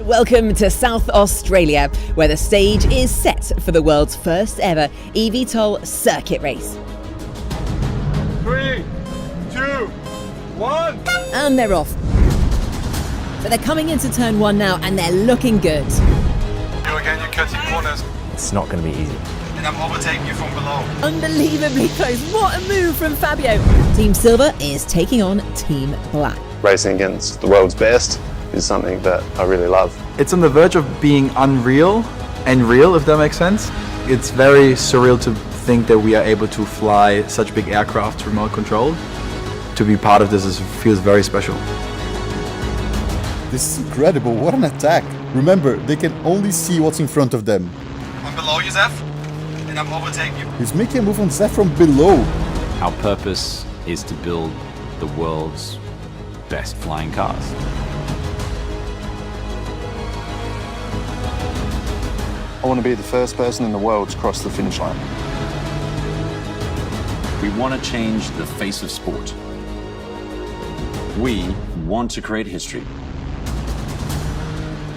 Welcome to South Australia, where the stage is set for the world's first ever eVTOL circuit race. 3, 2, 1. And they're off. So they're coming into turn one now, and they're looking good. You again, you're cutting corners. It's not going to be easy. And I'm overtaking you from below. Unbelievably close. What a move from Fabio. Team Silver is taking on Team Black. Racing against the world's best is something that I really love. It's on the verge of being unreal and real, if that makes sense. It's very surreal to think that we are able to fly such big aircraft remote controlled. To be part of this feels very special. This is incredible, what an attack. Remember, they can only see what's in front of them. I'm below you, Zeph, and I'm overtaking you. He's making a move on Zeph from below. Our purpose is to build the world's best flying cars. I want to be the first person in the world to cross the finish line. We want to change the face of sport. We want to create history.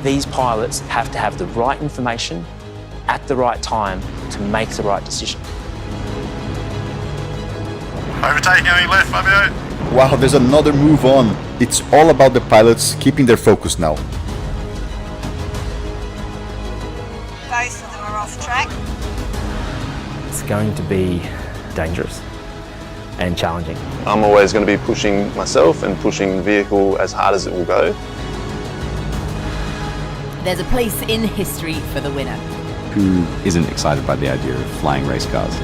These pilots have to have the right information at the right time to make the right decision. Overtaking on your left, Fabio. Wow, there's another move on. It's all about the pilots keeping their focus now. Both of them are off track. It's going to be dangerous and challenging. I'm always going to be pushing myself and pushing the vehicle as hard as it will go. There's a place in history for the winner. Who isn't excited by the idea of flying race cars?